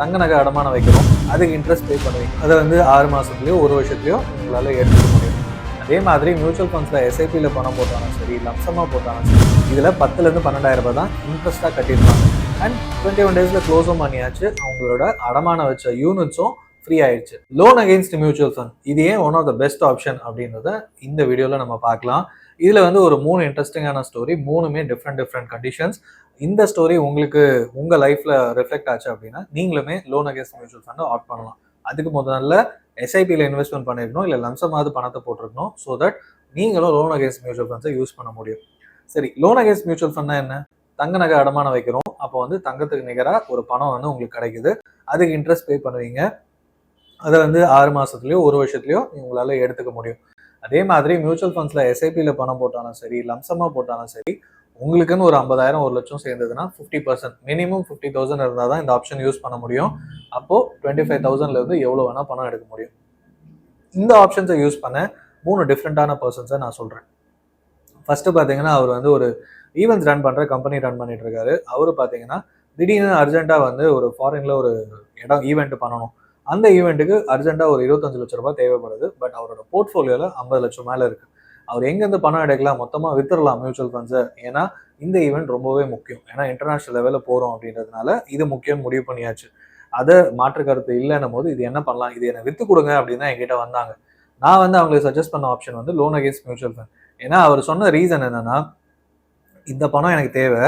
தங்க நகை அடமானம் வைக்கிறோம், அதுக்கு இன்ட்ரெஸ்ட் பே பண்ணுவீங்க. அதை வந்து 6 மாதத்துலையோ 1 வருஷத்துலையோ உங்களால் எடுத்துக்க முடியும். அதே மாதிரி மியூச்சுவல் ஃபண்ட்ஸில் எஸ்ஐபியில் பணம் போட்டாலும் சரி, லம்சமாக போட்டாலும் சரி, இதில் 10,000 12,000 ரூபாய் தான் இன்ட்ரெஸ்ட்டாக கட்டியிருப்பாங்க. அண்ட் 21 டேஸில் க்ளோஸும் பண்ணியாச்சு. அவங்களோட அடமானம் வச்ச யூனிட்ஸும் ஃப்ரீ ஆயிடுச்சு. லோன் அகெயின்ஸ்ட் மியூச்சுவல் ஃபண்ட் இது ஏன் one of the best option அப்படின்றத இந்த வீடியோவில் நம்ம பார்க்கலாம். இதில் வந்து ஒரு 3 இன்ட்ரெஸ்டிங்கான ஸ்டோரி, 3மே டிஃப்ரெண்ட் கண்டிஷன்ஸ். இந்த ஸ்டோரி உங்களுக்கு உங்கள் லைஃப்பில் ரிஃப்ளெக்ட் ஆச்சு அப்படின்னா நீங்களுமே லோன் அகெயின்ஸ்ட் மியூச்சுவல் ஃபண்டை ஆட் பண்ணலாம். அதுக்கு முதல்ல எஸ்ஐபியில் இன்வெஸ்ட்மெண்ட் பண்ணிருக்கணும், இல்லை லம்சமாவது பணத்தை போட்டிருக்கணும். ஸோ தட் நீங்களும் லோன் அகெயின்ஸ்ட் மியூச்சுவல் ஃபண்ட்ஸை யூஸ் பண்ண முடியும். சரி, லோன் அகெயின்ஸ்ட் மியூச்சுவல் ஃபண்ட்னா என்ன? தங்க நகை அடமானம் வைக்கிறோம், அப்போ வந்து தங்கத்துக்கு நிகராக ஒரு பணம் வந்து உங்களுக்கு கிடைக்குது, அதுக்கு இன்ட்ரெஸ்ட் பே பண்ணுவீங்க. அதை வந்து 6 மாதத்துலையோ 1 வருஷத்துலையோ உங்களால் எடுத்துக்க முடியும். அதே மாதிரி மியூச்சுவல் ஃபண்ட்ஸில் எஸ்ஐபியில் பணம் போட்டாலும் சரி, லம்சமாக போட்டாலும் சரி, உங்களுக்குன்னு ஒரு 50,000 1 லட்சம் சேர்ந்ததுன்னா 50% மினிமம் 50,000 இருந்தால் தான் இந்த ஆப்ஷன் யூஸ் பண்ண முடியும். அப்போது 25,000லேருந்து எவ்வளோ வேணால் பணம் எடுக்க முடியும். இந்த ஆப்ஷன்ஸை யூஸ் பண்ண 3 டிஃப்ரெண்ட்டான பர்சன்ஸை நான் சொல்கிறேன். ஃபஸ்ட்டு பார்த்தீங்கன்னா, அவர் வந்து ஒரு ஈவெண்ட்ஸ் ரன் பண்ணுற கம்பெனி ரன் பண்ணிட்டு இருக்காரு. அவர் பார்த்தீங்கன்னா திடீர்னு அர்ஜென்ட்டாக வந்து ஒரு ஃபாரினில் ஒரு ஈவெண்ட் பண்ணணும். அந்த ஈவெண்ட்டுக்கு அர்ஜென்ட்டாக ஒரு 25 லட்ச ரூபாய் தேவைப்படுது. பட் அவரோட போர்ட்ஃபோலியோவில் 50 லட்சம் மேலே இருக்குது. அவர் எங்கேருந்து பணம் எடுக்கலாம்? மொத்தமாக வித்துடலாம் மியூச்சுவல் ஃபண்ட்ஸை. ஏன்னா இந்த ஈவெண்ட் ரொம்பவே முக்கியம். ஏன்னா இன்டர்நேஷனல் லெவலில் போகிறோம் அப்படின்றதுனால இது முக்கியம் முடிவு பண்ணியாச்சு. அதை மாற்று கருத்து இல்லைன்னும் போது இது என்ன பண்ணலாம், இது என்னை விற்று கொடுங்க அப்படின்னு தான் என்கிட்ட வந்தாங்க. நான் வந்து அவங்களுக்கு சஜஸ்ட் பண்ண ஆப்ஷன் வந்து லோன் அகெயின்ஸ்ட் மியூச்சுவல் ஃபண்ட். ஏன்னா அவர் சொன்ன ரீசன் என்னன்னா, இந்த பணம் எனக்கு தேவை,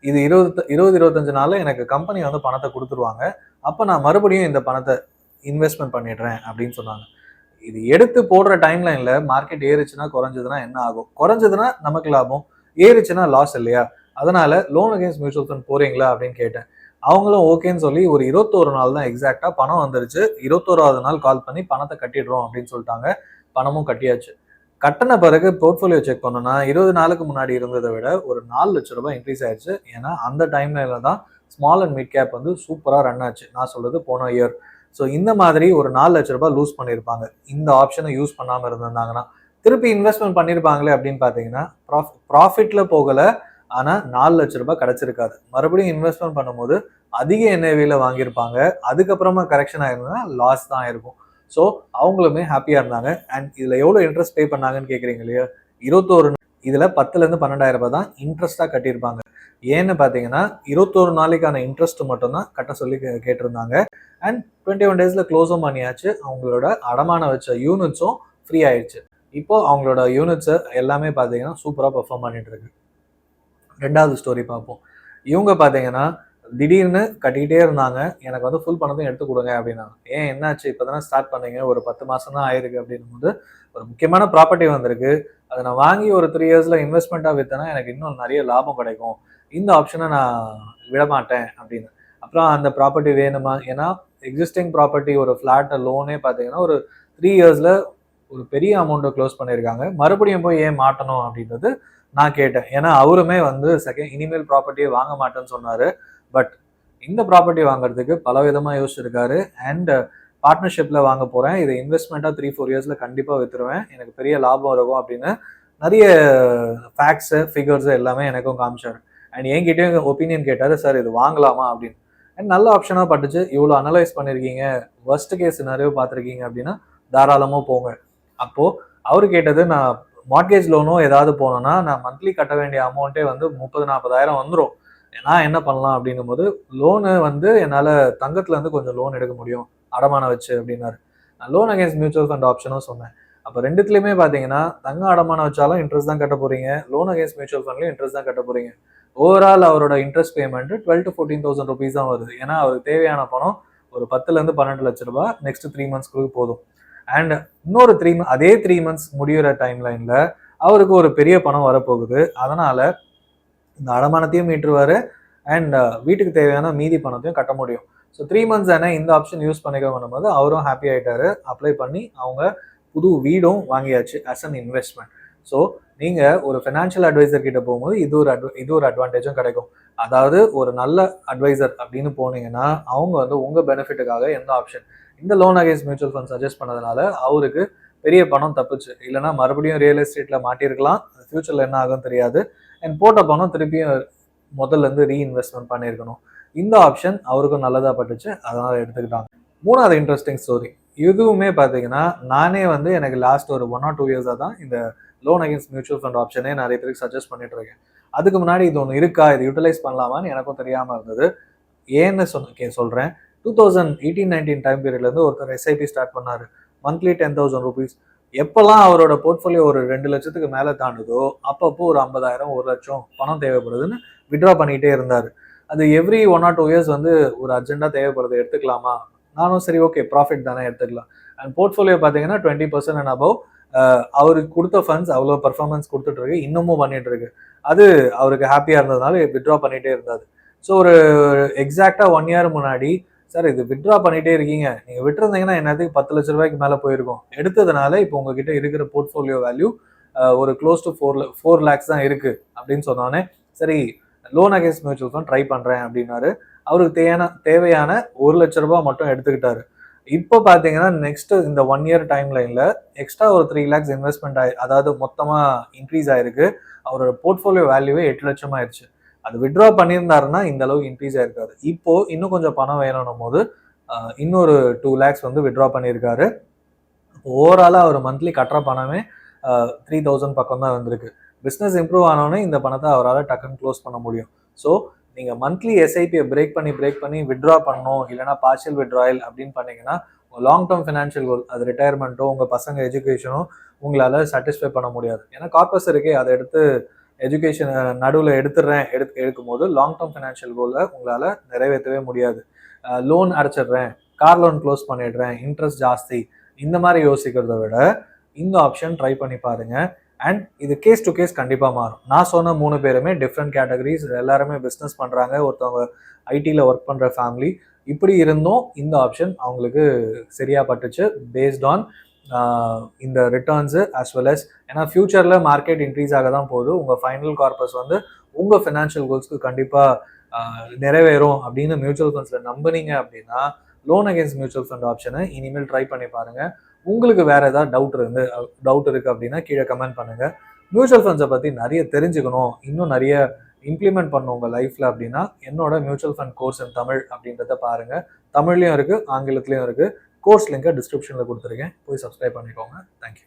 இது 25 நாளில் எனக்கு கம்பெனி வந்து பணத்தை கொடுத்துருவாங்க, அப்போ நான் மறுபடியும் இந்த பணத்தை இன்வெஸ்ட்மெண்ட் பண்ணிடுறேன் அப்படின்னு சொன்னாங்க. இது எடுத்து போடுற டைம்லைனில் மார்க்கெட் ஏறுச்சுன்னா குறைஞ்சதுன்னா என்ன ஆகும்? குறைஞ்சதுன்னா நமக்கு லாபம், ஏறுச்சுன்னா லாஸ் இல்லையா? அதனால லோன் அகெயின்ஸ்ட் மியூச்சுவல் ஃபண்ட் போறீங்களா அப்படின்னு கேட்டேன். அவங்களும் ஓகேன்னு சொல்லி ஒரு 21 நாள் தான் எக்ஸாக்டா பணம் வந்துருச்சு. 21வது நாள் கால் பண்ணி பணத்தை கட்டிடுறோம் அப்படின்னு சொல்லிட்டாங்க. பணமும் கட்டியாச்சு. கட்டின பிறகு போர்ட்ஃபோலியோ செக் பண்ணோம்னா 20 நாளுக்கு முன்னாடி இருந்ததை விட ஒரு 4 லட்சம் ரூபாய் இன்க்ரீஸ் ஆயிடுச்சு. ஏன்னா அந்த டைம்ல தான் ஸ்மால் அண்ட் மிட் கேப் வந்து சூப்பராக ரன் ஆச்சு. நான் சொல்றது போன இயர். ஸோ இந்த மாதிரி ஒரு 4 லட்ச ரூபாய் லூஸ் பண்ணியிருப்பாங்க இந்த ஆப்ஷனை யூஸ் பண்ணாமல் இருந்திருந்தாங்கன்னா. திருப்பி இன்வெஸ்ட்மெண்ட் பண்ணியிருப்பாங்களே அப்படின்னு பார்த்தீங்கன்னா ப்ராஃபிட்ல போகலை, ஆனால் 4 லட்ச ரூபாய் கிடைச்சிருக்காது. மறுபடியும் இன்வெஸ்ட்மெண்ட் பண்ணும்போது அதிக என்ஐவியில் வாங்கியிருப்பாங்க. அதுக்கப்புறமா கரெக்ஷன் ஆயிருந்ததுன்னா லாஸ் தான் ஆயிருக்கும். ஸோ அவங்களுமே ஹாப்பியாக இருந்தாங்க. அண்ட் இதில் எவ்வளோ இன்ட்ரெஸ்ட் பே பண்ணாங்கன்னு கேட்குறீங்க இல்லையா? 21 இதில் 10,000 12,000 ரூபாய் தான் இன்ட்ரெஸ்ட்டாக கட்டியிருப்பாங்க. ஏன்னு பார்த்தீங்கன்னா 21 நாளைக்கான இன்ட்ரெஸ்ட் மட்டும்தான் கட்ட சொல்லி கேட்டிருந்தாங்க. அண்ட் 21 டேஸில் க்ளோஸும் பண்ணியாச்சு. அவங்களோட அடமானம் வச்ச யூனிட்ஸும் ஃப்ரீ ஆயிடுச்சு. இப்போ அவங்களோட யூனிட்ஸை எல்லாமே பார்த்தீங்கன்னா சூப்பராக பெர்ஃபார்ம் பண்ணிட்டு இருக்கு. 2வது ஸ்டோரி பார்ப்போம். இவங்க பார்த்தீங்கன்னா திடீர்னு கட்டிக்கிட்டே இருந்தாங்க, எனக்கு வந்து ஃபுல் பணத்தையும் எடுத்து கொடுங்க அப்படின்னாங்க. ஏன் என்னாச்சு? இப்போ தானே ஸ்டார்ட் பண்ணீங்க, ஒரு 10 மாதம் தான் ஆயிருக்கு அப்படின்னும் போது, ஒரு முக்கியமான ப்ராப்பர்ட்டி வந்திருக்கு, அதை நான் வாங்கி ஒரு 3 இயர்ஸில் இன்வெஸ்ட்மெண்ட்டாக விற்றேன்னா எனக்கு இன்னும் நிறைய லாபம் கிடைக்கும், இந்த ஆப்ஷனை நான் விடமாட்டேன் அப்படின்னு. அப்புறம் அந்த ப்ராப்பர்ட்டி வேணுமா? ஏன்னா எக்ஸிஸ்டிங் ப்ராப்பர்ட்டி ஒரு ஃப்ளாட்டை லோனே பார்த்தீங்கன்னா ஒரு 3 இயர்ஸில் ஒரு பெரிய அமௌண்ட்டை க்ளோஸ் பண்ணியிருக்காங்க. மறுபடியும் போய் ஏன் மாட்டணும் அப்படின்றது நான் கேட்டேன். ஏன்னா அவருமே வந்து இனிமேல் ப்ராப்பர்ட்டியை வாங்க மாட்டேன்னு சொன்னார். பட் இந்த ப்ராப்பர்ட்டி வாங்குறதுக்கு பல விதமாக யோசிச்சிருக்காரு. அண்ட் பார்ட்னர்ஷிப்பில் வாங்க போகிறேன், இதை இன்வெஸ்ட்மெண்ட்டாக 3-4 இயர்ஸில் கண்டிப்பாக விற்றுருவேன், எனக்கு பெரிய லாபம் இருக்கும் அப்படின்னு நிறைய ஃபேக்ட்ஸு ஃபிகர்ஸு எல்லாமே எனக்கும் காமிச்சார். அண்ட் என்கிட்டயும் ஒப்பீனியன் கேட்டார், சார் இது வாங்கலாமா அப்படின்னு. அண்ட் நல்ல ஆப்ஷனாக பட்டுச்சு. இவ்வளோ அனலைஸ் பண்ணியிருக்கீங்க, ஒர்ஸ்ட் கேஸ் நிறைய பார்த்துருக்கீங்க அப்படின்னா தாராளமாக போங்க. அப்போது அவர் கேட்டது, நான் மார்ட்கேஜ் லோனோ ஏதாவது போனோன்னா நான் மந்த்லி கட்ட வேண்டிய அமௌண்ட்டே வந்து 30-40,000 வந்துடும், நான் என்ன பண்ணலாம் அப்படின்னும் போது, லோனு வந்து என்னால் தங்கத்துலேருந்து கொஞ்சம் லோன் எடுக்க முடியும் அடமானம் வச்சு அப்படின்னாரு. நான் லோன் அகேன்ஸ்ட் மியூச்சுவல் ஃபண்ட் ஆப்ஷனும் சொன்னேன். அப்போ 2த்துலையுமே பார்த்தீங்கன்னா தங்கம் அடமானம் வச்சாலும் இன்ட்ரெஸ்ட் தான் கட்ட போகிறீங்க, லோன் அகேன்ஸ்ட் மியூச்சுவல் ஃபண்ட்லையும் இன்ட்ரெஸ்ட் தான் கட்ட போகிறீங்க. ஓவரால் அவரோட இன்ட்ரெஸ்ட் பேமெண்ட் 12,000 to 14,000 ருபீஸ் தான் வருது. ஏன்னா அவருக்கு தேவையான பணம் ஒரு 10,000 to 12 லட்ச ரூபாய் நெக்ஸ்ட் 3 மந்த்ஸ்க்கு போதும். அண்ட் இன்னொரு 3 மந்த்ஸ் முடிகிற டைம்லைனில் அவருக்கு ஒரு பெரிய பணம் வரப்போகுது. அதனால் இந்த அடமானத்தையும் மீட்டுருவார் அண்ட் வீட்டுக்கு தேவையான மீதி பணத்தையும் கட்ட முடியும். ஸோ 3 மந்த்ஸ் தானே இந்த ஆப்ஷன் யூஸ் பண்ணிக்க பண்ணும்போது அவரும் ஹாப்பி ஆகிட்டாரு. அப்ளை பண்ணி அவங்க புது வீடும் வாங்கியாச்சு ஆஸ் அன் இன்வெஸ்ட்மெண்ட். ஸோ நீங்கள் ஒரு ஃபினான்ஷியல் அட்வைசர் கிட்ட போகும்போது இது ஒரு அட்வான்டேஜும் கிடைக்கும். அதாவது ஒரு நல்ல அட்வைசர் அப்படின்னு போனீங்கன்னா அவங்க வந்து உங்கள் பெனிஃபிட்டுக்காக எந்த ஆப்ஷன் இந்த loan against mutual fund suggest பண்ணதுனால அவருக்கு பெரிய பணம் தப்புச்சு. இல்லைனா மறுபடியும் ரியல் எஸ்டேட்டில் மாட்டியிருக்கலாம், ஃபியூச்சரில் என்ன ஆகும் தெரியாது. அண்ட் போட்ட பணம் திருப்பியும் முதல்ல இருந்து ரீஇன்வெஸ்ட்மெண்ட் பண்ணியிருக்கணும். இந்த ஆப்ஷன் அவருக்கும் நல்லதாக பட்டுச்சு, அதனால் எடுத்துக்கிட்டாங்க. மூணாவது இன்ட்ரெஸ்டிங் ஸ்டோரி, இதுவுமே பார்த்தீங்கன்னா நானே வந்து எனக்கு லாஸ்ட் ஒரு 1 or 2 இயர்ஸாக தான் இந்த லோன் அகேன்ஸ்ட் மியூச்சுவல் ஃபண்ட் ஆப்ஷனே நிறைய பேருக்கு சஜஸ்ட் பண்ணிட்டு இருக்கேன். அதுக்கு முன்னாடி இது ஒன்று இருக்கா, இது யூட்டிலைஸ் பண்ணலாமான்னு எனக்கும் தெரியாமல் இருந்தது. ஏன்னு சொல்கிறேன். 2018-19 டைம் பீரியட்லேருந்து ஒருத்தர் எஸ்ஐபி ஸ்டார்ட் பண்ணார். Monthly 10,000 rupees. எப்போல்லாம் அவரோட போர்ட்ஃபோலியோ ஒரு 2 லட்சத்துக்கு மேலே தாண்டுதோ அப்பப்போ ஒரு 50,000 1 லட்சம் பணம் தேவைப்படுதுன்னு விட்ரா பண்ணிகிட்டே இருந்தார். அது எவ்ரி 1 or 2 இயர்ஸ் வந்து ஒரு அர்ஜென்ட்டாக தேவைப்படுது, எடுத்துக்கலாமா? நானும் சரி ஓகே ப்ராஃபிட் தானே எடுத்துக்கலாம். அண்ட் போர்ட்ஃபோலியோ பார்த்தீங்கன்னா 20% அண்ட் அபவ் அவருக்கு கொடுத்த ஃபண்ட்ஸ் அவ்வளோ பர்ஃபார்மன்ஸ் கொடுத்துட்டு இருக்கு, இன்னமும் பண்ணிட்டு இருக்கு. அது அவருக்கு ஹாப்பியாக இருந்ததுனால வித்ட்ரா பண்ணிகிட்டே இருந்தார். ஸோ ஒரு எக்ஸாக்டாக 1 year முன்னாடி, சார் இது வித்ட்ரா பண்ணிகிட்டே இருக்கீங்க, நீங்கள் விட்டுருந்தீங்கன்னா என்னத்துக்கு 10 லட்ச ரூபாய்க்கு மேலே போயிருக்கும், எடுத்ததுனால இப்போ உங்ககிட்ட இருக்கிற போர்ட்ஃபோலியோ வேல்யூ ஒரு க்ளோஸ் டு 4 lakhs தான் இருக்கு அப்படின்னு சொன்னோன்னே, சரி loan against mutual fund try பண்ணுறேன் அப்படின்னாரு. அவருக்கு தேவையான 1 லட்ச ரூபாய் மட்டும் எடுத்துக்கிட்டாரு. இப்போ பார்த்தீங்கன்னா நெக்ஸ்ட் இந்த 1 year டைம் லைனில் எக்ஸ்ட்ரா ஒரு 3 lakhs இன்வெஸ்ட்மெண்ட் அதாவது மொத்தமாக இன்க்ரீஸ் ஆயிருக்கு. அவரோட போர்ட்ஃபோலியோ வேல்யூவே 8 லட்சம் ஆயிடுச்சு. அது வித்ட்ரா பண்ணியிருந்தாருன்னா இந்த அளவுக்கு இன்க்ரீஸ் ஆயிருக்காது. இப்போ இன்னும் கொஞ்சம் பணம் வேணும் போது இன்னொரு 2 lakhs வந்து வித்ட்ரா பண்ணியிருக்காரு. ஓவராலாக அவர் மந்த்லி கட்டுற பணமே 3,000 பக்கம் தான் வந்திருக்கு. பிஸ்னஸ் இம்ப்ரூவ் ஆனோடனே இந்த பணத்தை அவரால் டக்குன்னு க்ளோஸ் பண்ண முடியும். ஸோ நீங்கள் மந்த்லி எஸ்ஐபியை பிரேக் பண்ணி வித்ட்ரா பண்ணணும், இல்லைனா பார்ஷியல் வித்ட்ராயல் அப்படின்னு பண்ணீங்கன்னா லாங் டேர்ம் ஃபினான்ஷியல் கோல், அது ரிட்டையர்மெண்ட்டோ உங்கள் பசங்க எஜுகேஷனோ உங்களால் சாட்டிஸ்ஃபை பண்ண முடியாது. ஏன்னா கார்பஸ் இருக்கே, அதை எடுத்து எஜுகேஷன் நடுவில் எடுக்கும் போது லாங் டேர்ம் ஃபினான்ஷியல் கோலை உங்களால் நிறைவேற்றவே முடியாது. லோன் அடைச்சிடுறேன், கார் லோன் க்ளோஸ் பண்ணிடுறேன், இன்ட்ரெஸ்ட் ஜாஸ்தி, இந்த மாதிரி யோசிக்கிறத விட இந்த ஆப்ஷன் ட்ரை பண்ணி பாருங்க. அண்ட் இது கேஸ் டு கேஸ் கண்டிப்பாக மாறும். நான் சொன்ன 3 பேருமே டிஃப்ரெண்ட் கேட்டகரிஸ், எல்லாருமே பிஸ்னஸ் பண்ணுறாங்க, ஒருத்தவங்க ஐடியில் ஒர்க் பண்ணுற ஃபேமிலி. இப்படி இருந்தும் இந்த ஆப்ஷன் அவங்களுக்கு சரியாக பட்டுச்சு பேஸ்ட் ஆன் இந்த ரிட்டர்ன்ஸு அஸ் வெல் அஸ், ஏன்னா ஃபியூச்சரில் மார்க்கெட் இன்க்ரீஸ் ஆக தான் போகுது. உங்கள் ஃபைனல் கார்பஸ் வந்து உங்கள் ஃபினான்ஷியல் கோல்ஸ்க்கு கண்டிப்பாக நிறைவேறும் அப்படின்னு மியூச்சுவல் ஃபண்ட்ஸில் நம்பினீங்க அப்படின்னா லோன் அகேன்ஸ்ட் மியூச்சுவல் ஃபண்ட் ஆப்ஷனை இனிமேல் ட்ரை பண்ணி பாருங்கள். உங்களுக்கு வேறு ஏதாவது டவுட் இருக்குது அப்படின்னா கீழே கமெண்ட் பண்ணுங்கள். மியூச்சுவல் ஃபண்ட்ஸை பற்றி நிறைய தெரிஞ்சுக்கணும், இன்னும் நிறைய இம்ப்ளிமெண்ட் பண்ணணும் உங்கள் லைஃப்பில் அப்படின்னா என்னோட மியூச்சுவல் ஃபண்ட் கோர்ஸ் இன் தமிழ் அப்படின்றத பாருங்கள். தமிழ்லையும் இருக்குது, ஆங்கிலத்துலேயும் இருக்குது. கோர்ஸ் லிங்கை டிஸ்கிரிப்ஷனில் கொடுத்துருக்கேன், போய் சப்ஸ்கிரைப் பண்ணிக்கோங்க. தேங்க்யூ.